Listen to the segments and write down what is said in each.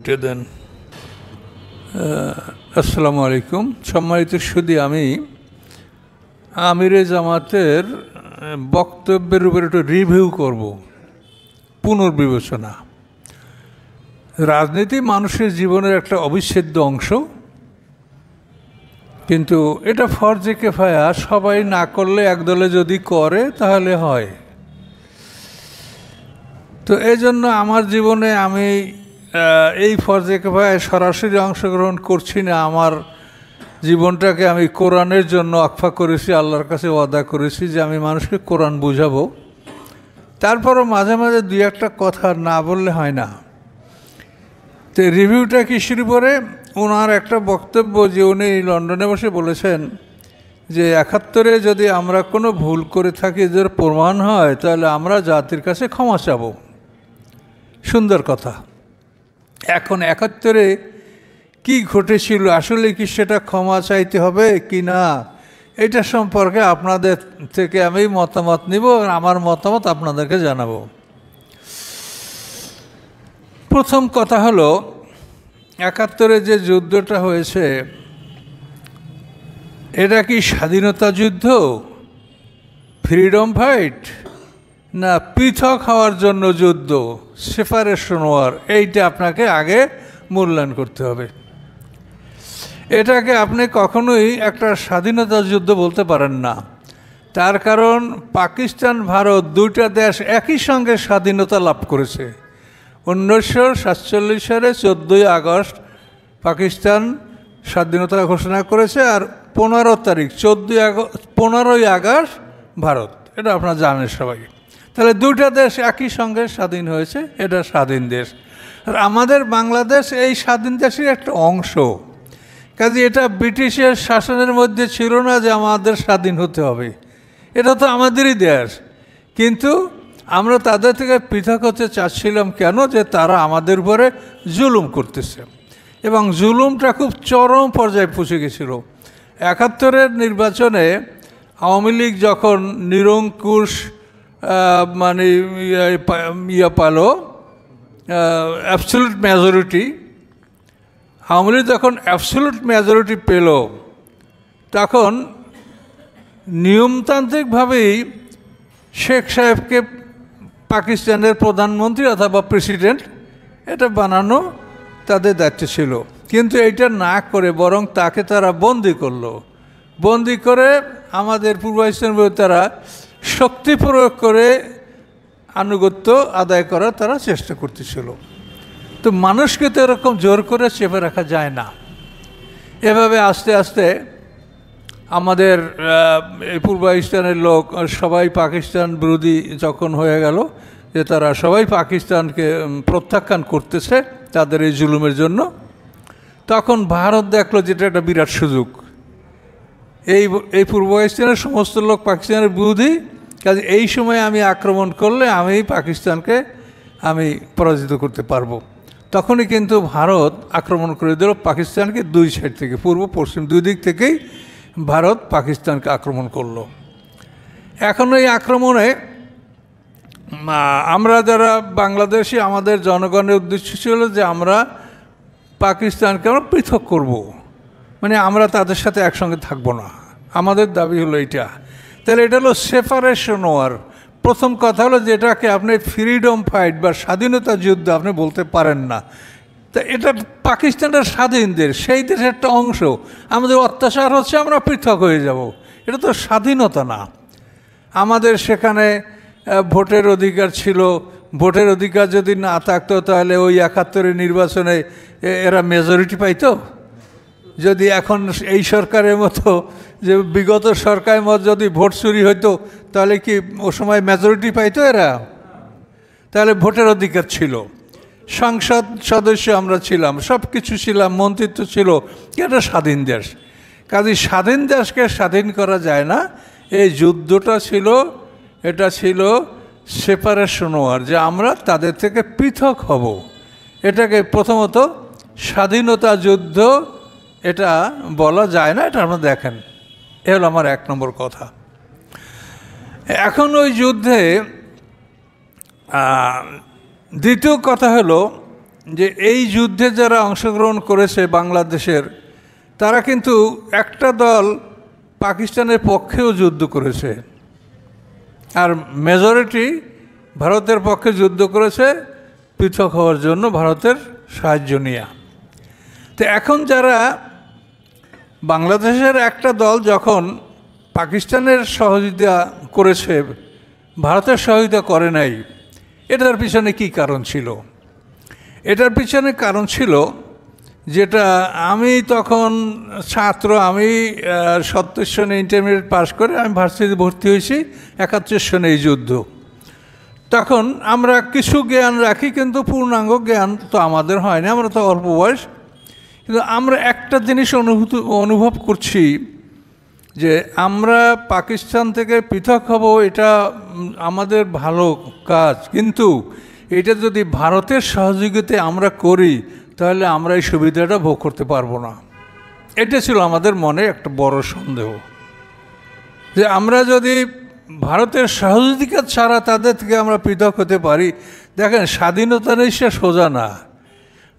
দেন। আসসালামু আলাইকুম। সম্মানিত সুধী, আমি আমিরে জামাতের বক্তব্যের উপর একটু রিভিউ করব, পুনর্বিবেচনা। রাজনীতি মানুষের জীবনের একটা অবিচ্ছেদ্য অংশ, কিন্তু এটা ফরজে কেফায়া, সবাই না করলে একদলে যদি করে তাহলে হয়। তো এই জন্য আমার জীবনে আমি এই ফরজে কেফায়ায় সরাসরি অংশগ্রহণ করছি না। আমার জীবনটাকে আমি কোরআনের জন্য আকফা করেছি, আল্লাহর কাছে ওয়াদা করেছি যে আমি মানুষকে কোরআন বুঝাবো। তারপরও মাঝে মাঝে দুই একটা কথা না বললে হয় না। তো রিভিউটা কিসের উপরে? ওনার একটা বক্তব্য যে উনি লন্ডনে বসে বলেছেন যে ৭১ যদি আমরা কোনো ভুল করে থাকি, যদি প্রমাণ হয়, তাহলে আমরা জাতির কাছে ক্ষমা চাব। সুন্দর কথা। এখন ৭১ কি ঘটেছিল, আসলে কি সেটা ক্ষমা চাইতে হবে কি না, এটা সম্পর্কে আপনাদের থেকে আমি মতামত নিব, আমার মতামত আপনাদেরকে জানাবো। প্রথম কথা হলো, ৭১ যে যুদ্ধটা হয়েছে, এটা কি স্বাধীনতা যুদ্ধ, ফ্রিডম ফাইট, না পৃথক হওয়ার জন্য যুদ্ধ, সেপারেশন ওয়ার? এইটা আপনাকে আগে মূল্যায়ন করতে হবে। এটাকে আপনি কখনোই একটা স্বাধীনতা যুদ্ধ বলতে পারেন না। তার কারণ পাকিস্তান ভারত দুইটা দেশ একই সঙ্গে স্বাধীনতা লাভ করেছে। 1947 সালে 14ই আগস্ট পাকিস্তান স্বাধীনতা ঘোষণা করেছে, আর 15 তারিখ 15ই আগস্ট ভারত। এটা আপনারা জানেন সবাই। তাহলে দুইটা দেশ একই সঙ্গে স্বাধীন হয়েছে, এটা স্বাধীন দেশ। আর আমাদের বাংলাদেশ এই স্বাধীন দেশের একটা অংশ। কাজে এটা ব্রিটিশের শাসনের মধ্যে ছিল না যে আমাদের স্বাধীন হতে হবে, এটা তো আমাদেরই দেশ। কিন্তু আমরা তাদের থেকে পৃথক হতে চাচ্ছিলাম কেন? যে তারা আমাদের উপরে জুলুম করতেছে, এবং জুলুমটা খুব চরম পর্যায়ে পৌঁছে গেছিল। ৭১ নির্বাচনে আওয়ামী লীগ যখন নিরঙ্কুশ মানে পেল, অ্যাবসলিউট মেজরিটি, আওয়ামী লীগ যখন অ্যাবসলিউট মেজরিটি পেল, তখন নিয়মতান্ত্রিকভাবেই শেখ সাহেবকে পাকিস্তানের প্রধানমন্ত্রী অথবা প্রেসিডেন্ট এটা বানানো তাদের দায়িত্ব ছিল। কিন্তু এইটা না করে বরং তাকে তারা বন্দি করলো। বন্দি করে আমাদের পূর্ব পাকিস্তানের তারা শক্তি প্রয়োগ করে আনুগত্য আদায় করার তারা চেষ্টা করতেছিল। তো মানুষকে তো এরকম জোর করে চেপে রাখা যায় না। এভাবে আস্তে আস্তে আমাদের এই পূর্ব পাকিস্তানের লোক সবাই পাকিস্তান বিরোধী যখন হয়ে গেল, যে তারা সবাই পাকিস্তানকে প্রত্যাখ্যান করতেছে তাদের এই জুলুমের জন্য, তখন ভারত দেখলো যেটা একটা বিরাট সুযোগ। এই পূর্ব পাকিস্তানের সমস্ত লোক পাকিস্তানের বিরোধী, কাজে এই সময় আমি আক্রমণ করলে আমি পাকিস্তানকে আমি পরাজিত করতে পারবো। তখনই কিন্তু ভারত আক্রমণ করে দিল পাকিস্তানকে, দুই সাইড থেকে, পূর্ব পশ্চিম দুই দিক থেকেই ভারত পাকিস্তানকে আক্রমণ করলো। এখন এই আক্রমণে আমরা যারা বাংলাদেশি, আমাদের জনগণের উদ্দেশ্য ছিল যে আমরা পাকিস্তানকে আমরা পৃথক করব, মানে আমরা তাদের সাথে একসঙ্গে থাকবো না। আমাদের দাবি হলো এইটা। তাহলে এটা হলো সেপারেশন ওয়ার। প্রথম কথা হলো যেটাকে আপনি ফ্রিডম ফাইট বা স্বাধীনতা যুদ্ধ আপনি বলতে পারেন না। তা এটা পাকিস্তানের স্বাধীন দেশ, সেই দেশের একটা অংশ। আমাদের অত্যাচার হচ্ছে, আমরা পৃথক হয়ে যাব, এটা তো স্বাধীনতা না। আমাদের সেখানে ভোটের অধিকার ছিল। ভোটের অধিকার যদি না থাকতো তাহলে ওই ৭১ নির্বাচনে এরা মেজরিটি পাইতো? যদি এখন এই সরকারের মতো, যে বিগত সরকারের মতো যদি ভোট চুরি হইতো, তাহলে কি ও সময় মেজরিটি পাইতো এরা? তাহলে ভোটের অধিকার ছিল, সংসদ সদস্য আমরা ছিলাম, সব কিছু ছিলাম, মন্ত্রিত্ব ছিল। এটা স্বাধীন দেশ। কাজে স্বাধীন দেশকে স্বাধীন করা যায় না। এই যুদ্ধটা ছিল, এটা ছিল সেপারেশন ওয়ার, যে আমরা তাদের থেকে পৃথক হব। এটাকে প্রথমত স্বাধীনতা যুদ্ধ এটা বলা যায় না। এটা আপনারা দেখেন, এ হলো আমার ১ নম্বর কথা। এখন ওই যুদ্ধে দ্বিতীয় কথা হলো যে এই যুদ্ধে যারা অংশগ্রহণ করেছে বাংলাদেশের, তারা কিন্তু একটা দল পাকিস্তানের পক্ষেও যুদ্ধ করেছে, আর মেজরিটি ভারতের পক্ষে যুদ্ধ করেছে পৃথক হওয়ার জন্য ভারতের সাহায্য নিয়ে। তো এখন যারা বাংলাদেশের একটা দল যখন পাকিস্তানের সহযোগিতা করেছে, ভারতের সহযোগিতা করে নাই, এটার পিছনে কি কারণ ছিল? এটার পিছনে কারণ ছিল যেটা আমি তখন ছাত্র, আমি 70 সনে ইন্টারমিডিয়েট পাস করে আমি ভার্সিটিতে ভর্তি হয়েছি, 71 সনে এই যুদ্ধ। তখন আমরা কিছু জ্ঞান রাখি, কিন্তু পূর্ণাঙ্গ জ্ঞান তো আমাদের হয় না, আমরা তো অল্প বয়স। কিন্তু আমরা একটা জিনিস অনুভব করছি যে আমরা পাকিস্তান থেকে পৃথক হব, এটা আমাদের ভালো কাজ, কিন্তু এটা যদি ভারতের সহযোগিতায় আমরা করি তাহলে আমরা এই সুবিধাটা ভোগ করতে পারবো না। এটা ছিল আমাদের মনে একটা বড় সন্দেহ, যে আমরা যদি ভারতের সহযোগিতা ছাড়া তাদের থেকে আমরা পৃথক হতে পারি। দেখেন, স্বাধীনতা নিশ্চয় সোজা না।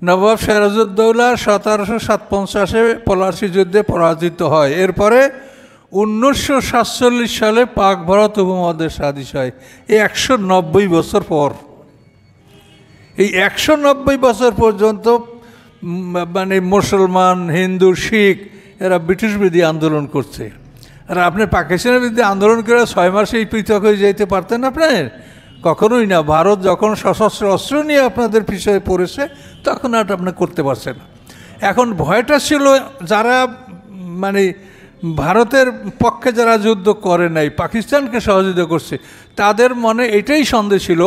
নবাব সিরাজউদ্দৌলা 1757 পলাশী যুদ্ধে পরাজিত হয়। এরপরে 1947 সালে পাক ভারত উপমহাদেশ স্বাধীন হয়। এই 190 বছর পর, এই 190 বছর পর্যন্ত মানে মুসলমান, হিন্দু, শিখ এরা ব্রিটিশ বিরোধী আন্দোলন করছে। আর আপনি পাকিস্তানের বিরুদ্ধে আন্দোলন করে 6 মাসেই পৃথক হয়ে যেতে পারতেন আপনার? কখনোই না। ভারত যখন সশস্ত্র অস্ত্র নিয়ে আপনাদের পিছিয়ে পড়েছে তখন আর আপনি করতে পারছেন না। এখন ভয়টা ছিল যারা মানে ভারতের পক্ষে যারা যুদ্ধ করে নাই, পাকিস্তানকে সহযোগিতা করছে, তাদের মনে এটাই সন্দেহ ছিল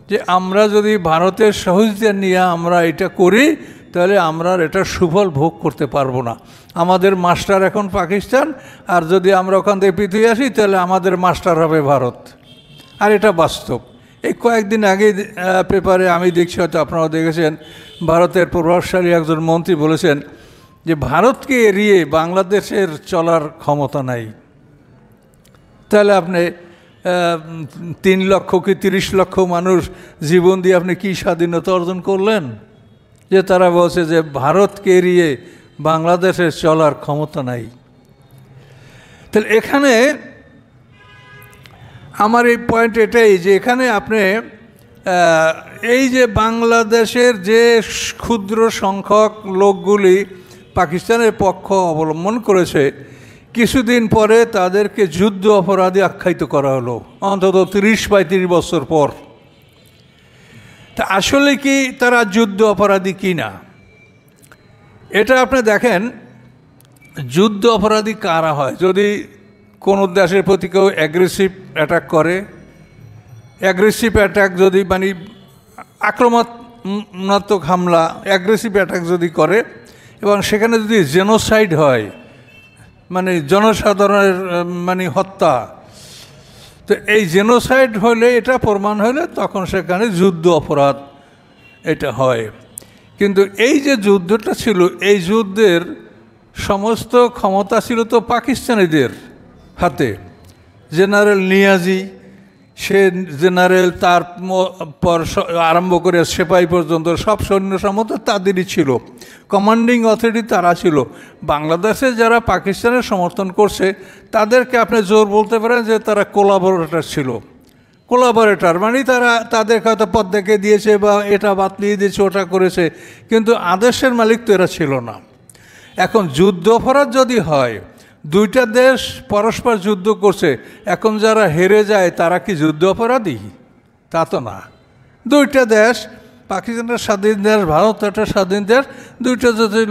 যে আমরা যদি ভারতের সহযোগিতা নিয়ে আমরা এটা করি তাহলে আমরা এটা সুফল ভোগ করতে পারবো না। আমাদের মাস্টার এখন পাকিস্তান, আর যদি আমরা ওখান থেকে পৃথিবী আসি তাহলে আমাদের মাস্টার হবে ভারত। আর এটা বাস্তব। এই কয়েকদিন আগে পেপারে আমি দেখছি, হয়তো আপনারাও দেখেছেন, ভারতের প্রভাবশালী একজন মন্ত্রী বলেছেন যে ভারতকে এড়িয়ে বাংলাদেশের চলার ক্ষমতা নাই। তাহলে আপনি 3 লক্ষ কি 30 লক্ষ মানুষ জীবন দিয়ে আপনি কি স্বাধীনতা অর্জন করলেন? যে তারা বলছে যে ভারতকে এড়িয়ে বাংলাদেশের চলার ক্ষমতা নাই। তাহলে এখানে আমার এই পয়েন্ট এটাই যে এখানে আপনি এই যে বাংলাদেশের যে ক্ষুদ্র সংখ্যক লোকগুলি পাকিস্তানের পক্ষ অবলম্বন করেছে, কিছুদিন পরে তাদেরকে যুদ্ধ অপরাধী আখ্যায়িত করা হলো, অন্তত 30-35 বছর পর। তা আসলে কি তারা যুদ্ধ অপরাধী কি না, এটা আপনি দেখেন। যুদ্ধ অপরাধী কারা হয়? যদি কোনো দেশের প্রতি কেউ অ্যাগ্রেসিভ অ্যাটাক করে, অ্যাগ্রেসিভ অ্যাটাক যদি মানে আক্রমণাত্মক হামলা, অ্যাগ্রেসিভ অ্যাটাক যদি করে এবং সেখানে যদি জেনোসাইড হয়, মানে জনসাধারণের মানে হত্যা, তো এই জেনোসাইড হলে, এটা প্রমাণ হলে তখন সেখানে যুদ্ধ অপরাধ এটা হয়। কিন্তু এই যে যুদ্ধটা ছিল, এই যুদ্ধের সমস্ত ক্ষমতা ছিল তো পাকিস্তানিদের হাতে। জেনারেল নিয়াজি, সে জেনারেল, তার পর আরম্ভ করে সেপাই পর্যন্ত সব সৈন্য সামন্ত তাদেরই ছিল, কমান্ডিং অথরিটি তারা ছিল। বাংলাদেশে যারা পাকিস্তানের সমর্থন করছে তাদেরকে আপনি জোর বলতে পারেন যে তারা কোলাবোরেটর ছিল। কোলাবোরেটর মানে তারা তাদেরকে হয়তো পদ দেখে দিয়েছে বা এটা বাতলিয়ে দিয়েছে, ওটা করেছে, কিন্তু আদেশের মালিক তো এরা ছিল না। এখন যুদ্ধ অপরাধ যদি হয়, দুইটা দেশ পরস্পর যুদ্ধ করছে, এখন যারা হেরে যায় তারা কি যুদ্ধ অপরাধী? তা তো না। দুইটা দেশ, পাকিস্তানের স্বাধীন দেশ, ভারত একটা স্বাধীন দেশ, দুইটা যদি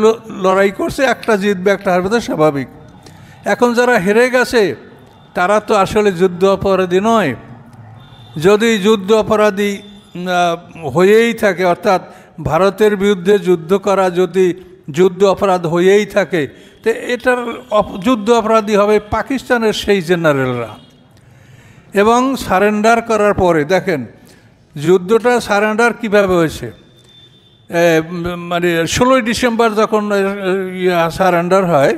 লড়াই করছে, একটা জিতবে একটা হারবে, তো স্বাভাবিক। এখন যারা হেরে গেছে তারা তো আসলে যুদ্ধ অপরাধী নয়। যদি যুদ্ধ অপরাধী হয়েই থাকে, অর্থাৎ ভারতের বিরুদ্ধে যুদ্ধ করা যদি যুদ্ধ অপরাধ হয়েই থাকে, তো এটার যুদ্ধ অপরাধী হবে পাকিস্তানের সেই জেনারেলরা। এবং সারেন্ডার করার পরে দেখেন যুদ্ধটা সারেন্ডার কিভাবে হয়েছে। মানে 16ই ডিসেম্বর যখন সারেন্ডার হয়,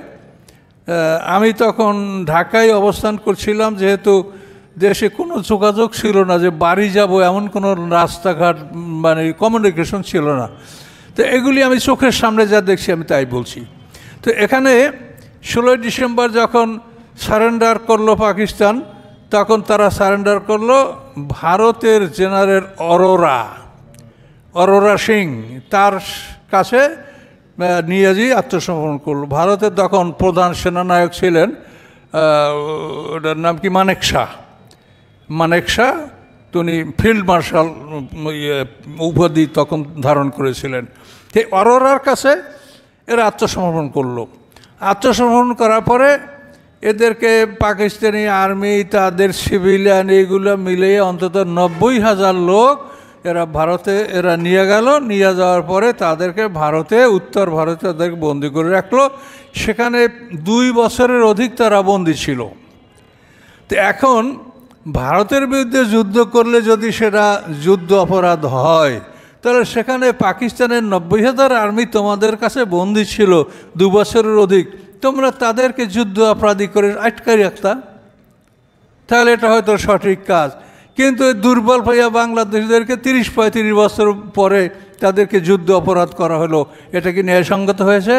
আমি তখন ঢাকায় অবস্থান করছিলাম, যেহেতু দেশে কোনো যোগাযোগ ছিল না, যে বাড়ি যাব এমন কোনো রাস্তাঘাট মানে কমিউনিকেশন ছিল না। তো এগুলি আমি চোখের সামনে যা দেখছি আমি তাই বলছি। তো এখানে 16ই ডিসেম্বর যখন সারেন্ডার করলো পাকিস্তান, তখন তারা সারেন্ডার করলো ভারতের জেনারেল অরোরা সিং, তার কাছে নিয়াজি আত্মসমর্পণ করলো। ভারতের তখন প্রধান সেনানায়ক ছিলেন ওটার নাম কি মানেকশা, তিনি ফিল্ড মার্শাল উপাধি তখন ধারণ করেছিলেন। সেই অরোরার কাছে এরা আত্মসমর্পণ করলো। আত্মসমর্পণ করার পরে এদেরকে পাকিস্তানি আর্মি, তাদের সিভিলিয়ান, এইগুলো মিলিয়ে অন্তত 90,000 লোক এরা নিয়ে গেল। নিয়ে যাওয়ার পরে তাদেরকে উত্তর ভারতে তাদেরকে বন্দি করে রাখলো। সেখানে 2 বছরের অধিক তারা বন্দি ছিল। তো এখন ভারতের বিরুদ্ধে যুদ্ধ করলে যদি সেটা যুদ্ধ অপরাধ হয়, তাহলে সেখানে পাকিস্তানের 90,000 আর্মি তোমাদের কাছে বন্দী ছিল 2 বছরের অধিক, তোমরা তাদেরকে যুদ্ধ অপরাধী করে আটকাই রাখতা, তাহলে এটা হয়তো সঠিক কাজ। কিন্তু দুর্বল পাইয়া বাংলাদেশিদেরকে 30-35 বছর পরে তাদেরকে যুদ্ধ অপরাধ করা হলো, এটা কি ন্যায়সঙ্গত হয়েছে?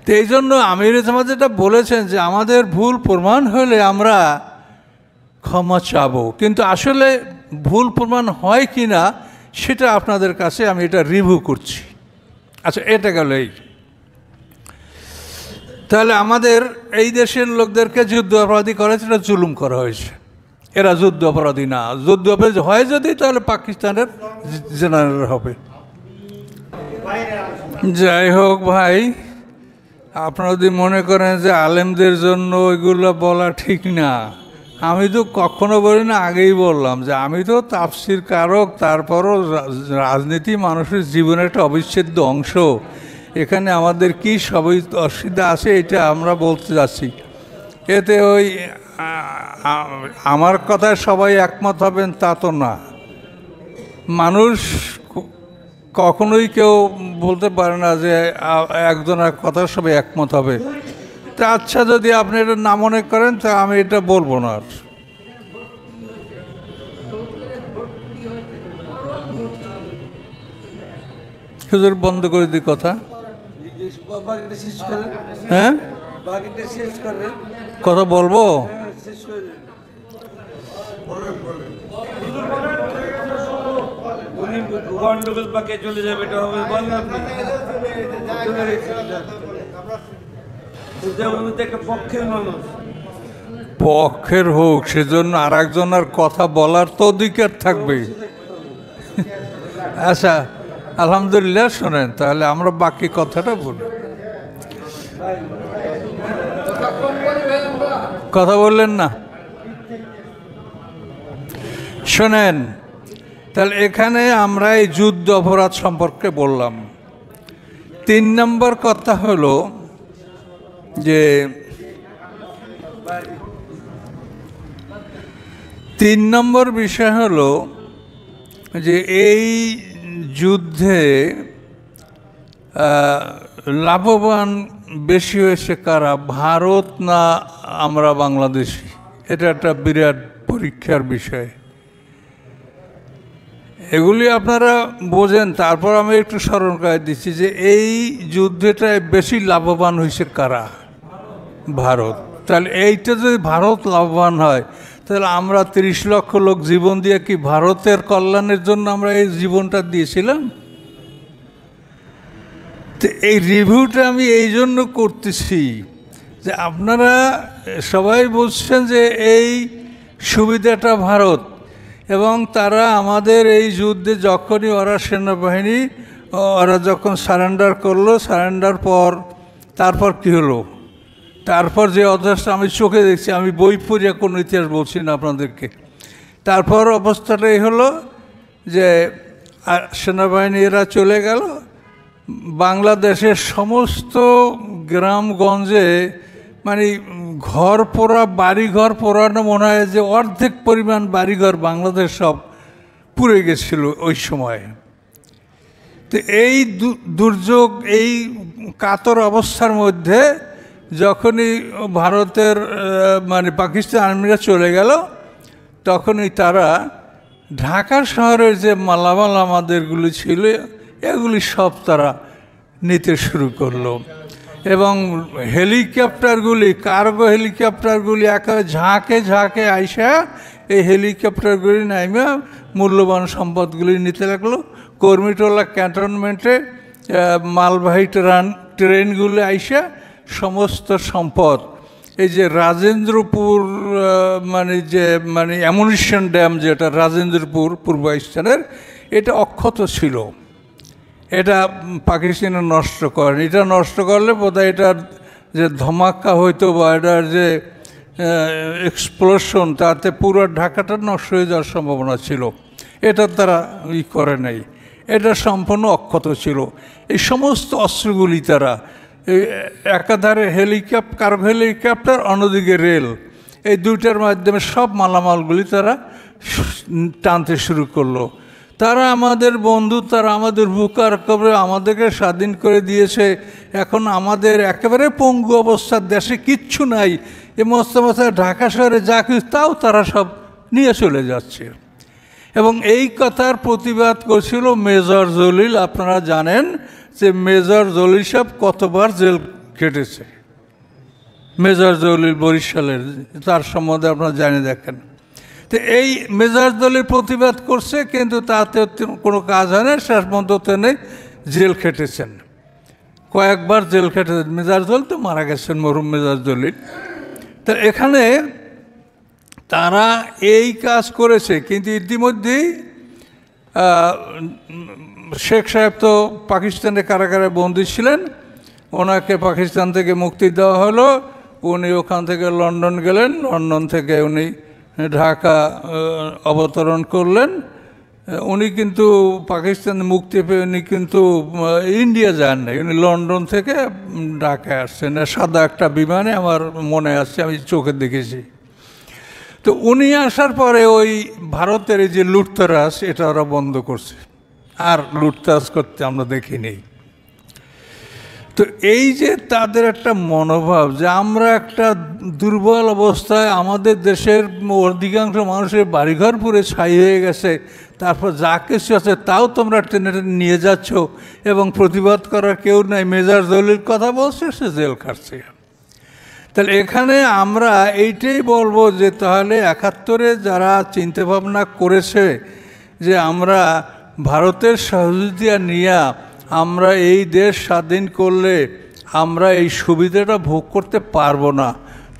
তো এই জন্য আমির জামাত যেটা বলেছেন যে আমাদের ভুল প্রমাণ হলে আমরা ক্ষমা চাবো, কিন্তু আসলে ভুল প্রমাণ হয় কি না সেটা আপনাদের কাছে আমি এটা রিভিউ করছি। আচ্ছা, এটা গেল এই। তাহলে আমাদের এই দেশের লোকদেরকে যুদ্ধ অপরাধী করে সেটা জুলুম করা হয়েছে, এরা যুদ্ধ অপরাধী না। যুদ্ধ অপরাধী হয় যদি, তাহলে পাকিস্তানের জেনারেল হবে। যাই হোক ভাই, আপনারা যদি মনে করেন যে আলেমদের জন্য ওইগুলো বলা ঠিক না, আমি তো কখনো বলি না, আগেই বললাম যে আমি তো তাফসির কারক, তারপরও রাজনীতি মানুষের জীবনের একটা অবিচ্ছেদ্য অংশ। এখানে আমাদের কি সবই অসুবিধা আছে এটা আমরা বলতে যাচ্ছি। এতে ওই আমার কথায় সবাই একমত হবেন তা তো না। মানুষ কখনোই কেউ বলতে পারে না যে একজনের কথা সবাই একমত হবে। তা আচ্ছা, যদি আপনি এটা না মনে করেন তা আমি এটা বলবো না। আর হুজুর বন্ধ করে দিই কথা। হ্যাঁ, কথা বলবো। চলে যাবে, পক্ষের হোক, সেজন্য আর একজনের কথা বলার তো অধিকার থাকবে। আচ্ছা, আলহামদুলিল্লাহ, শোনেন তাহলে আমরা বাকি কথাটা বলি। কথা বললেন না, শোনেন তাহলে এখানে আমরা এই যুদ্ধ অপরাধ সম্পর্কে বললাম। 3 নম্বর কথা হলো যে 3 নম্বর বিষয় হলো যে এই যুদ্ধে লাভবান বেশি হয়েছে কারা, ভারত না আমরা বাংলাদেশি? এটা একটা বিরাট পরীক্ষার বিষয়। এগুলি আপনারা বোঝেন। তারপর আমি একটু স্মরণ করে দিচ্ছি যে এই যুদ্ধটায় বেশি লাভবান হয়েছে কারা, ভারত। তাহলে এইটা যদি ভারত লাভবান হয়, তাহলে আমরা 30 লক্ষ লোক জীবন দিয়ে কি ভারতের কল্যাণের জন্য আমরা এই জীবনটা দিয়েছিলাম? তো এই রিভিউটা আমি এই জন্য করতেছি যে আপনারা সবাই বলছেন যে এই সুবিধাটা ভারত, এবং তারা আমাদের এই যুদ্ধে যখনই সেনাবাহিনী যখন সারেন্ডার করলো, সারেন্ডার তারপর কি হলো, তারপর যে অবস্থা আমি চোখে দেখছি, আমি বই পড়িয়া কোনো ইতিহাস বলছি না আপনাদেরকে। তারপর অবস্থাটা এই হলো যে সেনাবাহিনী এরা চলে গেল, বাংলাদেশের সমস্ত গ্রামগঞ্জে মানে ঘর পোড়া, বাড়িঘর পোড়ানো, মনে হয় যে অর্ধেক পরিমাণ বাড়িঘর বাংলাদেশ সব পুড়ে গেছিল ওই সময়। তো এই দুর্যোগ, এই কাতর অবস্থার মধ্যে যখনই ভারতের মানে পাকিস্তান আর্মিরা চলে গেল, তখনই তারা ঢাকা শহরের যে মালামাল আমাদেরগুলি ছিল এগুলি সব তারা নিতে শুরু করলো। এবং হেলিকপ্টারগুলি, কার্গো হেলিকপ্টারগুলি একেবারে ঝাঁকে ঝাঁকে আইসা এই হেলিকপ্টারগুলি নাইমা মূল্যবান সম্পদগুলি নিতে লাগলো। কর্মীটোলা ক্যান্টনমেন্টে মালবাহী ট্রেনগুলি আইসা সমস্ত সম্পদ, এই যে রাজেন্দ্রপুর মানে অ্যামুনিশন ড্যাম যেটা রাজেন্দ্রপুর পূর্বাঞ্চলের, এটা অক্ষত ছিল, এটা পাকিস্তানে নষ্ট করেন। এটা নষ্ট করলে বোধহয় এটার যে ধমাকা হইতো বা এটার যে এক্সপ্লোশন, তাতে পুরো ঢাকাটা নষ্ট হয়ে যাওয়ার সম্ভাবনা ছিল। এটা তারা করে নাই, এটা সম্পূর্ণ অক্ষত ছিল। এই সমস্ত অস্ত্রগুলি তারা একাধারে কার্গো হেলিকপ্টার, অন্যদিকে রেল, এই দুইটার মাধ্যমে সব মালামালগুলি তারা টানতে শুরু করলো। তারা আমাদের বন্ধু, তারা আমাদের বুকার করে আমাদেরকে স্বাধীন করে দিয়েছে। এখন আমাদের একেবারে পঙ্গু অবস্থার, দেশে কিচ্ছু নাই, এ মস্ত ঢাকা শহরে যা কিছু তাও তারা সব নিয়ে চলে যাচ্ছে। এবং এই কথার প্রতিবাদ করছিল মেজর জলিল। আপনারা জানেন যে মেজর জলিল সাহেব কতবার জেল কেটেছে। মেজর জলিল বরিশালের, তার সম্বন্ধে আপনারা জানে দেখেন। তো এই মেজর জলিল প্রতিবাদ করছে, কিন্তু তাতে কোনো কাজ হয় না। শেষ পর্যন্ত তিনি জেল খেটেছেন, কয়েকবার জেল খেটেছেন। মেজর জলিল তো মারা গেছেন, মরহুম মেজর জলিল। তো এখানে তারা এই কাজ করেছে, কিন্তু ইতিমধ্যেই শেখ সাহেব তো পাকিস্তানের কারাগারে বন্দী ছিলেন, ওনাকে পাকিস্তান থেকে মুক্তি দেওয়া হলো। উনি ওখান থেকে লন্ডন গেলেন, লন্ডন থেকে উনি ঢাকা অবতরণ করলেন। উনি কিন্তু পাকিস্তান মুক্তি পেয়ে উনি কিন্তু ইন্ডিয়া যান নাই, উনি লন্ডন থেকে ঢাকায় আসছেন সাদা একটা বিমানে, আমার মনে আছে, আমি চোখে দেখেছি। তো উনি আসার পরে ওই ভারতের এই যে লুটতরাজ, এটা ওরা বন্ধ করছে, আর লুটতরাজ করতে আমরা দেখিনি। তো এই যে তাদের একটা মনোভাব যে আমরা একটা দুর্বল অবস্থায়, আমাদের দেশের অধিকাংশ মানুষের বাড়িঘর পুরে ছাই হয়ে গেছে, তারপর যা কিছু আছে তাও তোমরা টেনে টেনে নিয়ে যাচ্ছ, এবং প্রতিবাদ করার কেউ নাই। মেজর জলিল কথা বলছে, সে জেল খাটছে। তাহলে এখানে আমরা এইটাই বলবো যে তাহলে ৭১-এ যারা চিন্তাভাবনা করেছে যে আমরা ভারতের সহযোগিতা নিয়ে আমরা এই দেশ স্বাধীন করলে আমরা এই সুবিধাটা ভোগ করতে পারবো না,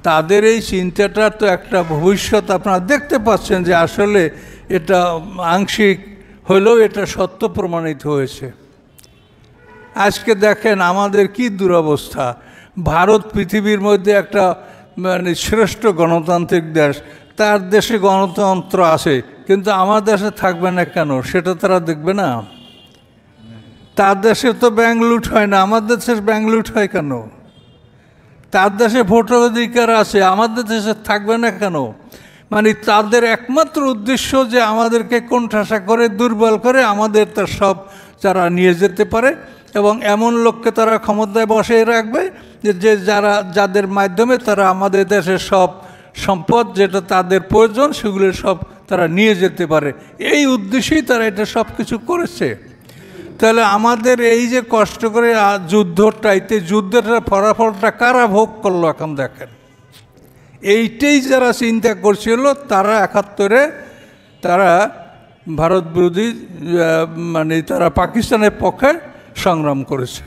তাদের এই চিন্তাটা তো একটা ভবিষ্যৎ আপনারা দেখতে পাচ্ছেন যে আসলে এটা আংশিক হলেও এটা সত্য প্রমাণিত হয়েছে। আজকে দেখেন আমাদের কি দুরবস্থা। ভারত পৃথিবীর মধ্যে একটা শ্রেষ্ঠ গণতান্ত্রিক দেশ, তার দেশে গণতন্ত্র আছে, কিন্তু আমার দেশে থাকবে না কেন সেটা তারা দেখবে না। তার দেশে তো ব্যাংক লুট হয় না, আমাদের দেশে ব্যাংক লুট হয় কেন? তার দেশে ভোটার অধিকার আছে, আমাদের দেশে থাকবে না কেন? মানে তাদের একমাত্র উদ্দেশ্য যে আমাদেরকে কোণঠাসা করে, দুর্বল করে, আমাদের তার সব যারা নিয়ে যেতে পারে, এবং এমন লোককে তারা ক্ষমতায় বসিয়ে রাখবে যে যাদের মাধ্যমে তারা আমাদের দেশের সব সম্পদ যেটা তাদের প্রয়োজন সেগুলো সব তারা নিয়ে যেতে পারে। এই উদ্দেশ্যেই তারা এটা সব কিছু করেছে। তাহলে আমাদের এই যে কষ্ট করে যুদ্ধটাইতে, যুদ্ধের ফলাফলটা কারা ভোগ করলো এখন দেখেন। এইটাই যারা চিন্তা করছিল তারা ৭১-এ তারা ভারত বিরোধী তারা পাকিস্তানের পক্ষে সংগ্রাম করেছে।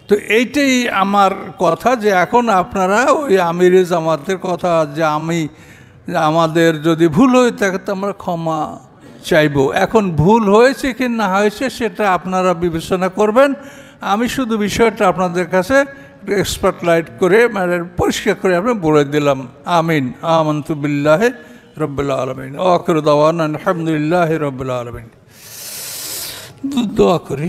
তো এইটাই আমার কথা যে এখন আপনারা ওই আমিরে জামাতের কথা যে আমাদের যদি ভুল হয়ে থাকে তো আমরা ক্ষমা চাইব। এখন ভুল হয়েছে কি না হয়েছে সেটা আপনারা বিবেচনা করবেন। আমি শুধু বিষয়টা আপনাদের কাছে এক্সপার্ট লাইট করে পরিষ্কার করে আমি বলে দিলাম। আমিন। আমানতু বিল্লাহি রব্বিল আলামিন। আখিরু দাওয়ানা আলহামদুলিল্লাহি রব্বিল আলামিন। দোয়া করি।